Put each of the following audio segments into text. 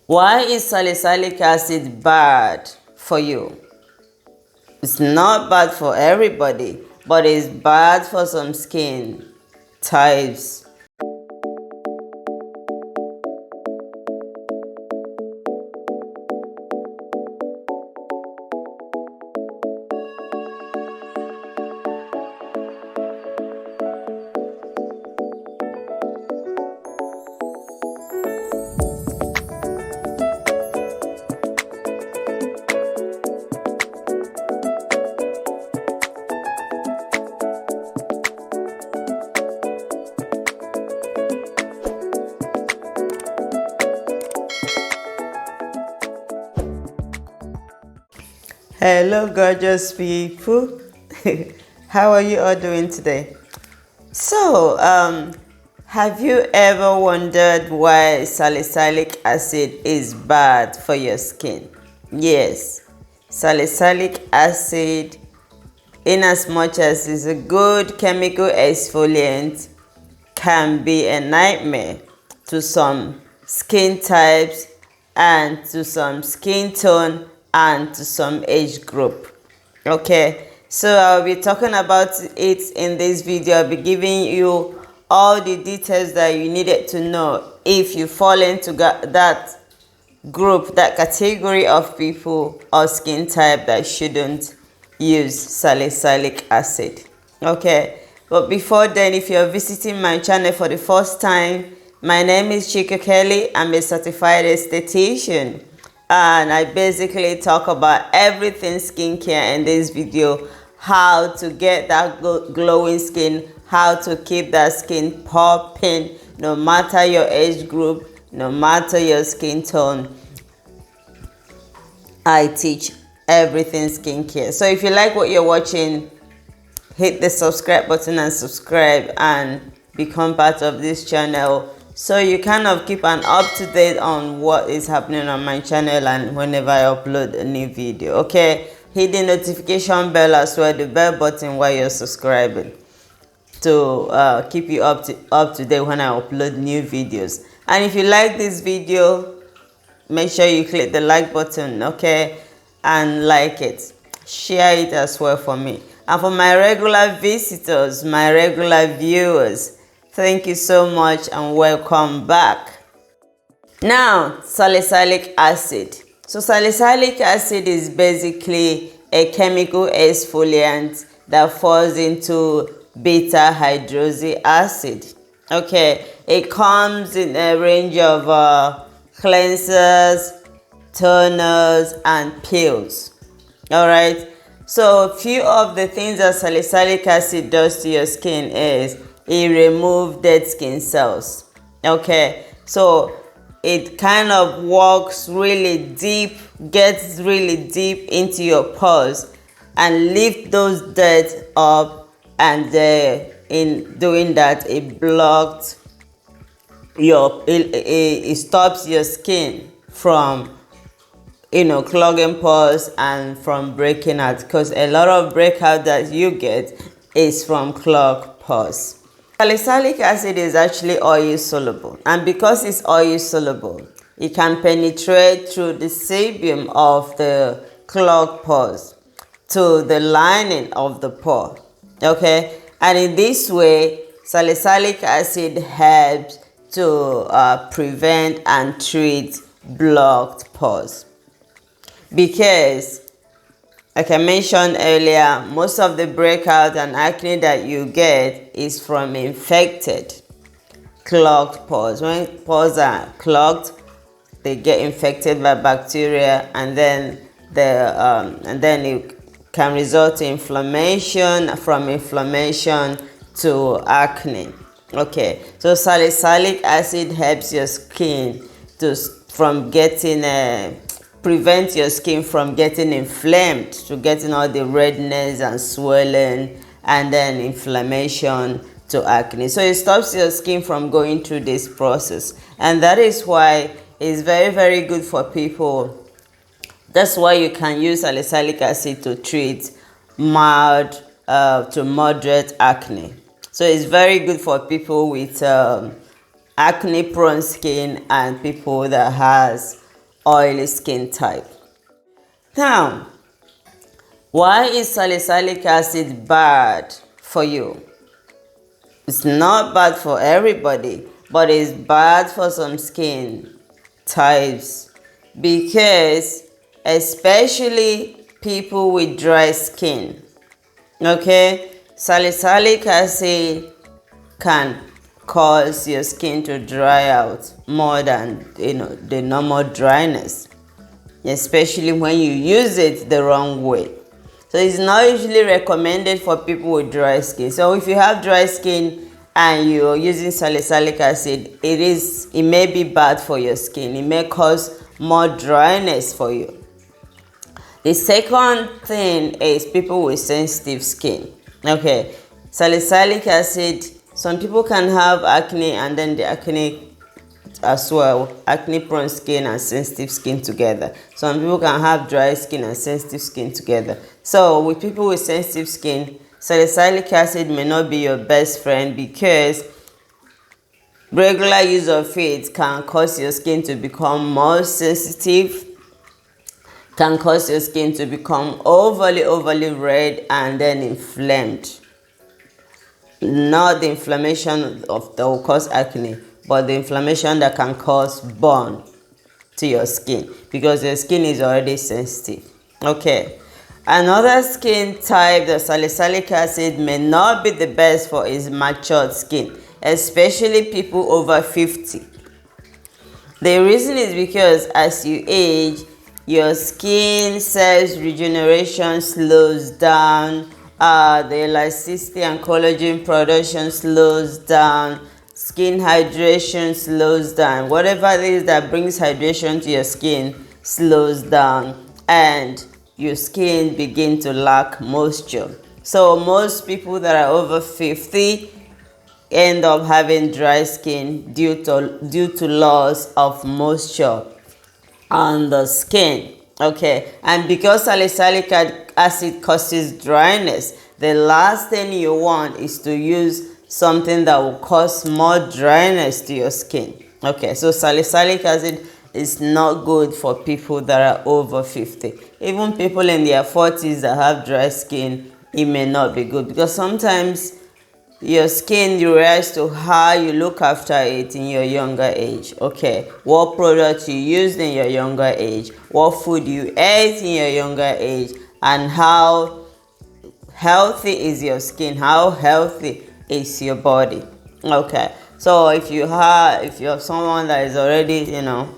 Why is salicylic acid bad for you? It's not bad for everybody, but it's bad for some skin types. Hello, gorgeous people. How are you all doing today? So, have you ever wondered why salicylic acid is bad for your skin? Yes, salicylic acid, in as much as it's a good chemical exfoliant, can be a nightmare to some skin types and to some skin tone and to some age group. Okay, so I'll be talking about it in this video. I'll be giving you all the details that you needed to know if you fall into that group, that category of people or skin type that shouldn't use salicylic acid. Okay, but before then, if you're visiting my channel for the first time, my name is Chika Kelly. I'm a certified esthetician, and I basically talk about everything skincare in this video. How to get that glowing skin, how to keep that skin popping, no matter your age group, no matter your skin tone. I teach everything skincare. So if you like what you're watching, hit the subscribe button and subscribe and become part of this channel, so you kind of keep an up-to-date on what is happening on my channel and whenever I upload a new video. Okay, hit the notification bell as well, the bell button, while you're subscribing, to keep you up to date when I upload new videos. And if you like this video, make sure you click the like button, okay, and like it, share it as well for me. And for my regular visitors, my regular viewers, thank you so much and welcome back. Now, salicylic acid. So salicylic acid is basically a chemical exfoliant that falls into beta hydroxy acid. Okay, it comes in a range of cleansers, toners, and peels. All right, so a few of the things that salicylic acid does to your skin is it removes dead skin cells. Okay, so it kind of walks really deep, gets really deep into your pores and lift those dirt up, and in doing that, it blocks it stops your skin from clogging pores and from breaking out, because a lot of breakout that you get is from clogged pores. Salicylic acid is actually oil soluble, and because it's oil soluble, it can penetrate through the sebum of the clogged pores to the lining of the pore. Okay, and in this way, salicylic acid helps to prevent and treat blocked pores, because like I mentioned earlier, most of the breakout and acne that you get is from infected, clogged pores. When pores are clogged, they get infected by bacteria, and then it can result in inflammation, from inflammation to acne. Okay, so salicylic acid helps your skin prevent your skin from getting inflamed, to getting all the redness and swelling, and then inflammation to acne. So it stops your skin from going through this process, and that is why it's very, very good for people. That's why you can use salicylic acid to treat mild to moderate acne. So it's very good for people with acne prone skin and people that has oily skin type. Now, why is salicylic acid bad for you? It's not bad for everybody, but it's bad for some skin types because especially people with dry skin. Okay, salicylic acid can cause your skin to dry out more than the normal dryness, especially when you use it the wrong way. So it's not usually recommended for people with dry skin. So if you have dry skin and you're using salicylic acid, it may be bad for your skin. It may cause more dryness for you. The second thing is people with sensitive skin. Okay, salicylic acid, some people can have acne and then the acne as well, acne prone skin and sensitive skin together. Some people can have dry skin and sensitive skin together. So with people with sensitive skin, salicylic acid may not be your best friend because regular use of it can cause your skin to become more sensitive, can cause your skin to become overly red and then inflamed. Not the inflammation that will cause acne, but the inflammation that can cause burn to your skin because your skin is already sensitive. Okay, another skin type that salicylic acid may not be the best for is matured skin, especially people over 50. The reason is because as you age, your skin cells regeneration slows down, the elasticity and collagen production slows down, skin hydration slows down. Whatever it is that brings hydration to your skin slows down and your skin begin to lack moisture. So most people that are over 50 end up having dry skin due to loss of moisture on the skin. Okay, and because salicylic acid causes dryness, the last thing you want is to use something that will cause more dryness to your skin. Okay, so salicylic acid is not good for people that are over 50. Even people in their 40s that have dry skin, it may not be good because sometimes your skin reacts to how you look after it in your younger age. Okay, what products you used in your younger age, what food you ate in your younger age, and how healthy is your skin, how healthy is your body. Okay, so if you have someone that is already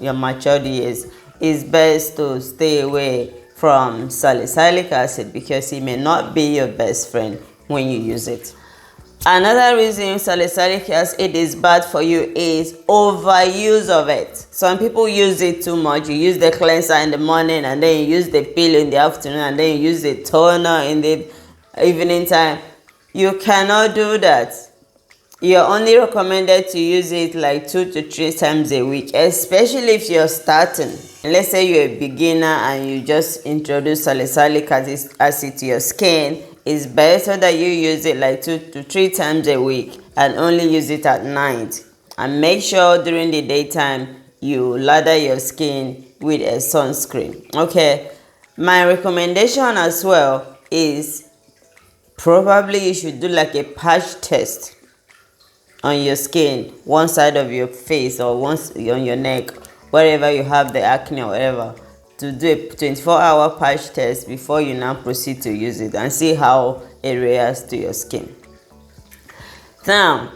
your matured years, it's best to stay away from salicylic acid because it may not be your best friend when you use it. Another reason salicylic acid is bad for you is overuse of it. Some people use it too much. You use the cleanser in the morning and then you use the peel in the afternoon and then you use the toner in the evening time. You cannot do that. You're only recommended to use it like 2 to 3 times a week, especially if you're starting. And let's say you're a beginner and you just introduce salicylic acid to your skin. It's better that you use it like 2 to 3 times a week and only use it at night. And make sure during the daytime you lather your skin with a sunscreen. Okay, my recommendation as well is probably you should do like a patch test on your skin, one side of your face or once on your neck, wherever you have the acne or whatever, to do a 24-hour patch test before you now proceed to use it and see how it reacts to your skin. Now,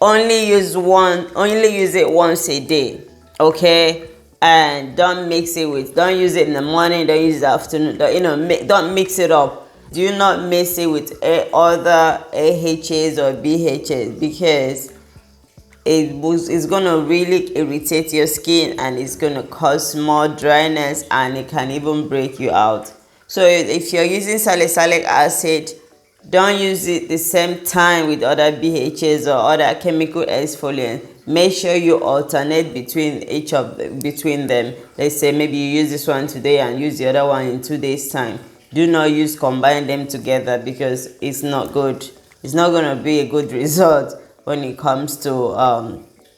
only use it once a day, okay? And don't use it in the morning, don't use it in the afternoon, don't mix it up. Do not mix it with other AHAs or BHAs because it's going to really irritate your skin and it's going to cause more dryness and it can even break you out. So if you're using salicylic acid, don't use it the same time with other BHAs or other chemical exfoliants. Make sure you alternate between them. Let's say maybe you use this one today and use the other one in 2 days' time. Do not combine them together because it's not good. It's not going to be a good result when it comes to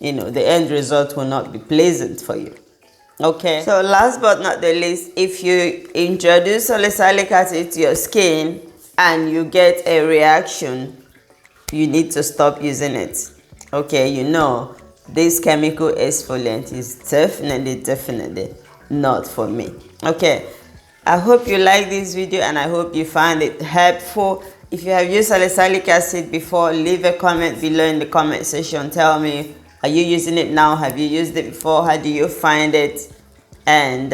the end result will not be pleasant for you. Okay, so last but not the least, if you introduce salicylic acid to your skin and you get a reaction, you need to stop using it. Okay, you know this chemical exfoliant is definitely not for me. Okay, I hope you like this video and I hope you find it helpful. If you have used salicylic acid before, leave a comment below in the comment section. Tell me, are you using it now? Have you used it before? How do you find it? And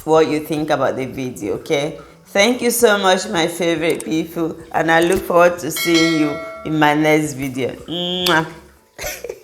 what you think about the video. Okay, thank you so much, my favorite people, and I look forward to seeing you in my next video. Mwah.